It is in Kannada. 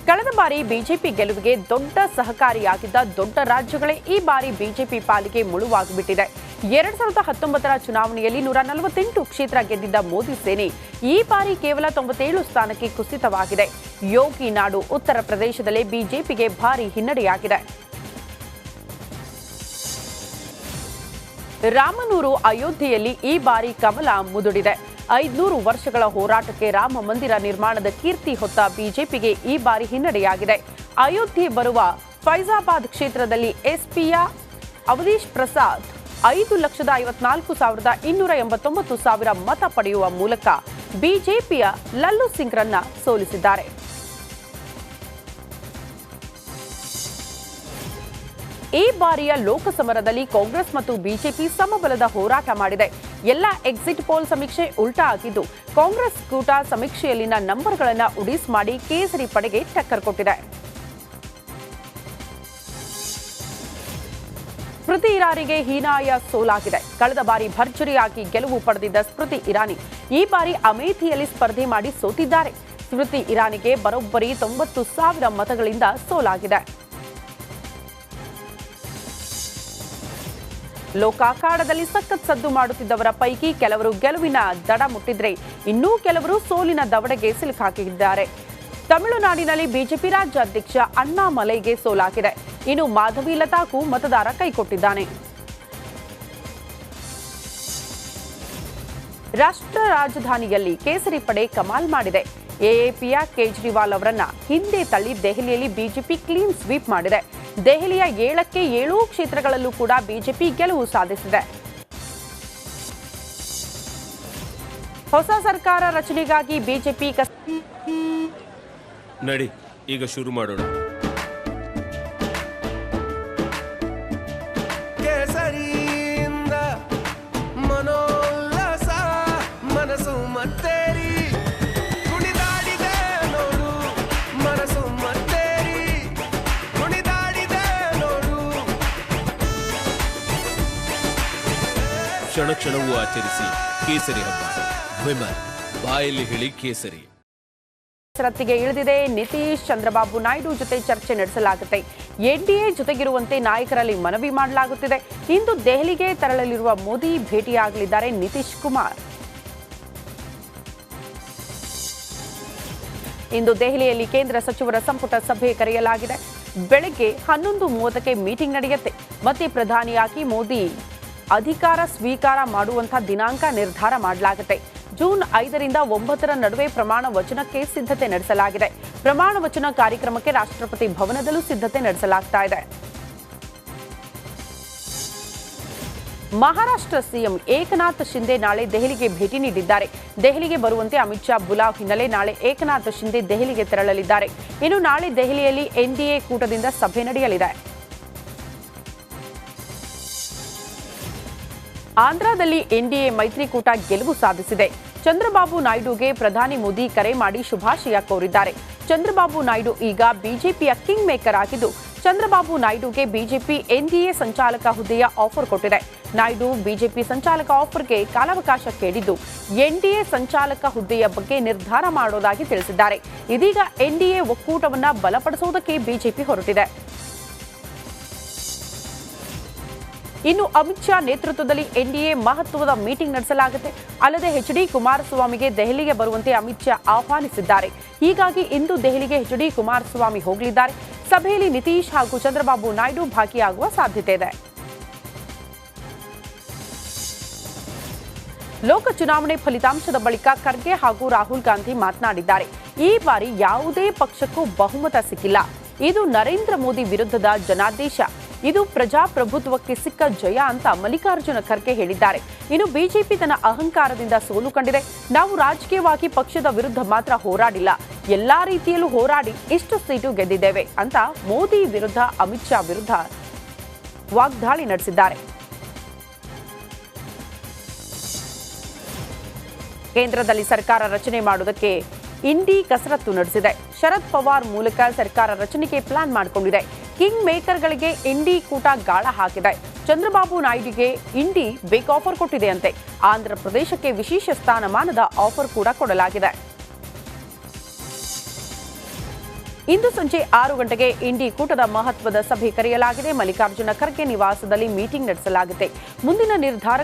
ಕಳೆದ ಬಾರಿ ಬಿಜೆಪಿ ಗೆಲುವಿಗೆ ದೊಡ್ಡ ಸಹಕಾರಿಯಾಗಿದ್ದ ದೊಡ್ಡ ರಾಜ್ಯಗಳೇ ಈ ಬಾರಿ ಬಿಜೆಪಿ ಪಾಲಿಗೆ ಮುಳುವಾಗಿಬಿಟ್ಟಿದೆ. 2019ರ ಚುನಾವಣೆಯಲ್ಲಿ 148 ಕ್ಷೇತ್ರ ಗೆದ್ದಿದ್ದ ಮೋದಿ ಸೇನೆ ಈ ಬಾರಿ ಕೇವಲ 97 ಸ್ಥಾನಕ್ಕೆ ಕುಸಿತವಾಗಿದೆ. ಯೋಗಿ ನಾಡು ಉತ್ತರ ಪ್ರದೇಶದಲ್ಲಿ ಬಿಜೆಪಿಗೆ ಭಾರಿ ಹಿನ್ನಡೆಯಾಗಿದೆ. ರಾಮನೂರು ಅಯೋಧ್ಯೆಯಲ್ಲಿ ಈ ಬಾರಿ ಕಮಲ ಮುದುಡಿದೆ. 500 ವರ್ಷಗಳ ಹೋರಾಟಕ್ಕೆ ರಾಮ ಮಂದಿರ ನಿರ್ಮಾಣದ ಕೀರ್ತಿ ಹೊತ್ತ ಬಿಜೆಪಿಗೆ ಈ ಬಾರಿ ಹಿನ್ನಡೆಯಾಗಿದೆ. ಅಯೋಧ್ಯೆ ಬರುವ ಫೈಜಾಬಾದ್ ಕ್ಷೇತ್ರದಲ್ಲಿ ಎಸ್ಪಿಯ ಅವಧೀಶ್ ಪ್ರಸಾದ್ 5,54,289 ಮತ ಪಡೆಯುವ ಮೂಲಕ ಬಿಜೆಪಿಯ ಲಲ್ಲು ಸಿಂಗ್ರನ್ನ ಸೋಲಿಸಿದ್ದಾರೆ. ಈ ಬಾರಿಯ ಲೋಕಸಮರದಲ್ಲಿ ಕಾಂಗ್ರೆಸ್ ಮತ್ತು ಬಿಜೆಪಿ ಸಮಬಲದ ಹೋರಾಟ ಮಾಡಿದೆ. ಎಲ್ಲ ಎಕ್ಸಿಟ್ ಪೋಲ್ ಸಮೀಕ್ಷೆ ಉಲ್ಟಾ ಆಗಿದ್ದು, ಕಾಂಗ್ರೆಸ್ ಕೂಟ ಸಮೀಕ್ಷೆಯಲ್ಲಿನ ನಂಬರ್ಗಳನ್ನು ಉಡಿಸ್ ಮಾಡಿ ಕೇಸರಿ ಪಡೆಗೆ ಟಕ್ಕರ್ ಕೊಟ್ಟಿದೆ. ಸ್ಮೃತಿ ಇರಾನಿಗೆ ಹೀನಾಯ ಸೋಲಾಗಿದೆ. ಕಳೆದ ಬಾರಿ ಭರ್ಜರಿಯಾಗಿ ಗೆಲುವು ಪಡೆದಿದ್ದ ಸ್ಮೃತಿ ಇರಾನಿ ಈ ಬಾರಿ ಅಮೇಥಿಯಲ್ಲಿ ಸ್ಪರ್ಧೆ ಮಾಡಿ ಸೋತಿದ್ದಾರೆ. ಸ್ಮೃತಿ ಇರಾನಿಗೆ ಬರೋಬ್ಬರಿ 90,000 ಮತಗಳಿಂದ ಸೋಲಾಗಿದೆ. ಲೋಕಾಖಾಡದಲ್ಲಿ ಸಖತ್ ಸದ್ದು ಮಾಡುತ್ತಿದ್ದವರ ಪೈಕಿ ಕೆಲವರು ಗೆಲುವಿನ ದಡ ಮುಟ್ಟಿದ್ರೆ ಇನ್ನೂ ಕೆಲವರು ಸೋಲಿನ ದವಡೆಗೆ ಸಿಲುಕಾಕಿದ್ದಾರೆ. ತಮಿಳುನಾಡಿನಲ್ಲಿ ಬಿಜೆಪಿ ರಾಜ್ಯಾಧ್ಯಕ್ಷ ಅಣ್ಣಾಮಲೈಗೆ ಸೋಲಾಗಿದೆ. ಇನ್ನು ಮಾಧವಿ ಲತಾಗೂ ಮತದಾರ ಕೈಕೊಟ್ಟಿದ್ದಾನೆ. ರಾಷ್ಟ್ರ ರಾಜಧಾನಿಯಲ್ಲಿ ಕೇಸರಿ ಪಡೆ ಕಮಾಲ್ ಮಾಡಿದೆ. ಎಎಪಿಯ ಕೇಜ್ರಿವಾಲ್ ಅವರನ್ನ ಹಿಂದೆ ತಳ್ಳಿ ದೆಹಲಿಯಲ್ಲಿ ಬಿಜೆಪಿ ಕ್ಲೀನ್ ಸ್ವೀಪ್ ಮಾಡಿದೆ. ದೆಹಲಿಯ 7ಕ್ಕೆ 7 ಕ್ಷೇತ್ರಗಳಲ್ಲೂ ಕೂಡ ಬಿಜೆಪಿ ಗೆಲುವು ಸಾಧಿಸಿದೆ. ಹೊಸ ಸರ್ಕಾರ ರಚನೆಗಾಗಿ ಬಿಜೆಪಿ ನಡಿ ಈಗ ಶುರು ಮಾಡೋಣ. ಕೇಸರಿಯಿಂದ ಮನೋಲ್ಲಾಸ ಮನಸ್ಸು ಮತ್ತೇರಿ ಕುಣಿದಾಡಿದೆ ನೋಡು, ಮನಸ್ಸು ಮತ್ತೇರಿ ಕುಣಿದಾಡಿದೆ ನೋಡು. ಕ್ಷಣ ಕ್ಷಣವೂ ಆಚರಿಸಿ ಕೇಸರಿ ಹಬ್ಬ. ವಿಮಲ್ ಬಾಯಲ್ಲಿ ಹೇಳಿ ಕೇಸರಿ. ಷರತ್ತಿಗೆ ಇಳಿದಿದೆ. ನಿತೀಶ್ ಚಂದ್ರಬಾಬು ನಾಯ್ಡು ಜೊತೆ ಚರ್ಚೆ ನಡೆಸಲಾಗುತ್ತೆ. ಎನ್ಡಿಎ ಜೊತೆಗಿರುವಂತೆ ನಾಯಕರಲ್ಲಿ ಮನವಿ ಮಾಡಲಾಗುತ್ತಿದೆ. ಇಂದು ದೆಹಲಿಗೆ ತೆರಳಲಿರುವ ಮೋದಿ ಭೇಟಿಯಾಗಲಿದ್ದಾರೆ ನಿತೀಶ್ ಕುಮಾರ್. ಇಂದು ದೆಹಲಿಯಲ್ಲಿ ಕೇಂದ್ರ ಸಚಿವರ ಸಂಪುಟ ಸಭೆ ಕರೆಯಲಾಗಿದೆ. ಬೆಳಗ್ಗೆ 11:30ಕ್ಕೆ ಮೀಟಿಂಗ್ ನಡೆಯುತ್ತೆ. ಮತ್ತೆ ಪ್ರಧಾನಿಯಾಗಿ ಮೋದಿ ಅಧಿಕಾರ ಸ್ವೀಕಾರ ಮಾಡುವಂತಹ ದಿನಾಂಕ ನಿರ್ಧಾರ ಮಾಡಲಾಗುತ್ತೆ. ಜೂನ್ 5ರಿಂದ 9ರ ನಡುವೆ ಪ್ರಮಾಣ ವಚನಕ್ಕೆ ಸಿದ್ಧತೆ ನಡೆಸಲಾಗಿದೆ. ಪ್ರಮಾಣ ವಚನ ಕಾರ್ಯಕ್ರಮಕ್ಕೆ ರಾಷ್ಟ್ರಪತಿ ಭವನದಲ್ಲೂ ಸಿದ್ಧತೆ ನಡೆಸಲಾಗ್ತಾ ಇದೆ. ಮಹಾರಾಷ್ಟ್ರ ಸಿಎಂ ಏಕನಾಥ್ ಶಿಂದೆ ನಾಳೆ ದೆಹಲಿಗೆ ಭೇಟಿ ನೀಡಿದ್ದಾರೆ. ದೆಹಲಿಗೆ ಬರುವಂತೆ ಅಮಿತ್ ಶಾ ಬುಲಾವ್ ಹಿನ್ನೆಲೆ ನಾಳೆ ಏಕನಾಥ್ ಶಿಂದೆ ದೆಹಲಿಗೆ ತೆರಳಲಿದ್ದಾರೆ. ಇನ್ನು ನಾಳೆ ದೆಹಲಿಯಲ್ಲಿ ಎನ್ಡಿಎ ಕೂಟದಿಂದ ಸಭೆ ನಡೆಯಲಿದೆ. ಆಂಧ್ರದಲ್ಲಿ ಎನ್ಡಿಎ ಮೈತ್ರಿಕೂಟ ಗೆಲುವು ಸಾಧಿಸಿದೆ. ಚಂದ್ರಬಾಬು ನಾಯ್ಡುಗೆ ಪ್ರಧಾನಿ ಮೋದಿ ಕರೆ ಮಾಡಿ ಶುಭಾಶಯ ಕೋರಿದ್ದಾರೆ. ಚಂದ್ರಬಾಬು ನಾಯ್ಡು ಈಗ ಬಿಜೆಪಿಯ ಕಿಂಗ್ ಮೇಕರ್ ಆಗಿದ್ದು, ಚಂದ್ರಬಾಬು ನಾಯ್ಡುಗೆ ಬಿಜೆಪಿ ಎನ್ಡಿಎ ಸಂಚಾಲಕ ಹುದ್ದೆಯ ಆಫರ್ ಕೊಟ್ಟಿದೆ. ನಾಯ್ಡು ಬಿಜೆಪಿ ಸಂಚಾಲಕ ಆಫರ್ಗೆ ಕಾಲಾವಕಾಶ ಕೇಳಿದ್ದು, ಎನ್ಡಿಎ ಸಂಚಾಲಕ ಹುದ್ದೆಯ ಬಗ್ಗೆ ನಿರ್ಧಾರ ಮಾಡೋದಾಗಿ ತಿಳಿಸಿದ್ದಾರೆ. ಇದೀಗ ಎನ್ಡಿಎ ಒಕ್ಕೂಟವನ್ನ ಬಲಪಡಿಸುವುದಕ್ಕೆ ಬಿಜೆಪಿ ಹೊರಟಿದೆ. ಇನ್ನು ಅಮಿತ್ ಶಾ ನೇತೃತ್ವದಲ್ಲಿ ಎನ್ಡಿಎ ಮಹತ್ವದ ಮೀಟಿಂಗ್ ನಡೆಸಲಾಗುತ್ತೆ. ಅಲ್ಲದೆ ಎಚ್ಡಿ ಕುಮಾರಸ್ವಾಮಿಗೆ ದೆಹಲಿಗೆ ಬರುವಂತೆ ಅಮಿತ್ ಶಾ ಆಹ್ವಾನಿಸಿದ್ದಾರೆ. ಹೀಗಾಗಿ ಇಂದು ದೆಹಲಿಗೆ ಎಚ್ಡಿ ಕುಮಾರಸ್ವಾಮಿ ಹೋಗಲಿದ್ದಾರೆ. ಸಭೆಯಲ್ಲಿ ನಿತೀಶ್ ಹಾಗೂ ಚಂದ್ರಬಾಬು ನಾಯ್ಡು ಭಾಗಿಯಾಗುವ ಸಾಧ್ಯತೆ ಇದೆ. ಲೋಕ ಚುನಾವಣೆ ಫಲಿತಾಂಶದ ಬಳಿಕ ಖರ್ಗೆ ಹಾಗೂ ರಾಹುಲ್ ಗಾಂಧಿ ಮಾತನಾಡಿದ್ದಾರೆ. ಈ ಬಾರಿ ಯಾವುದೇ ಪಕ್ಷಕ್ಕೂ ಬಹುಮತ ಸಿಕ್ಕಿಲ್ಲ. ಇದು ನರೇಂದ್ರ ಮೋದಿ ವಿರುದ್ಧದ ಜನಾದೇಶ. ಇದು ಪ್ರಜಾಪ್ರಭುತ್ವಕ್ಕೆ ಸಿಕ್ಕ ಜಯ ಅಂತ ಮಲ್ಲಿಕಾರ್ಜುನ ಖರ್ಗೆ ಹೇಳಿದ್ದಾರೆ. ಇನ್ನು ಬಿಜೆಪಿ ತನ್ನ ಅಹಂಕಾರದಿಂದ ಸೋಲು ಕಂಡಿದೆ. ನಾವು ರಾಜಕೀಯವಾಗಿ ಪಕ್ಷದ ವಿರುದ್ಧ ಮಾತ್ರ ಹೋರಾಡಿಲ್ಲ, ಎಲ್ಲಾ ರೀತಿಯಲ್ಲೂ ಹೋರಾಡಿ ಇಷ್ಟು ಸೀಟು ಗೆದ್ದಿದ್ದೇವೆ ಅಂತ ಮೋದಿ ವಿರುದ್ಧ ಅಮಿತ್ ಶಾ ವಿರುದ್ಧ ವಾಗ್ದಾಳಿ ನಡೆಸಿದ್ದಾರೆ. ಕೇಂದ್ರದಲ್ಲಿ ಸರ್ಕಾರ ರಚನೆ ಮಾಡುವುದಕ್ಕೆ ಇಂಡಿ ಕಸರತ್ತು ನಡೆಸಿದೆ. ಶರದ್ ಪವಾರ್ ಮೂಲಕ ಸರ್ಕಾರ ರಚನೆಗೆ ಪ್ಲಾನ್ ಮಾಡಿಕೊಂಡಿದೆ. ಕಿಂಗ್ ಮೇಕರ್ಗಳಿಗೆ ಇಂಡಿ ಕೂಟ ಗಾಳ ಹಾಕಿದೆ. ಚಂದ್ರಬಾಬು ನಾಯ್ಡುಗೆ ಇಂಡಿ ಬೇಕ್ ಆಫರ್ ಕೊಟ್ಟಿದೆಯಂತೆ. ಆಂಧ್ರ ಪ್ರದೇಶಕ್ಕೆ ವಿಶೇಷ ಸ್ಥಾನಮಾನದ ಆಫರ್ ಕೂಡ ಕೊಡಲಾಗಿದೆ. ಇಂದು ಸಂಜೆ 6 ಗಂಟೆಗೆ ಇಂಡಿ ಕೂಟದ ಮಹತ್ವದ ಸಭೆ ಕರೆಯಲಾಗಿದೆ. ಮಲ್ಲಿಕಾರ್ಜುನ ಖರ್ಗೆ ನಿವಾಸದಲ್ಲಿ ಮೀಟಿಂಗ್ ನಡೆಸಲಾಗಿದೆ. ಮುಂದಿನ ನಿರ್ಧಾರ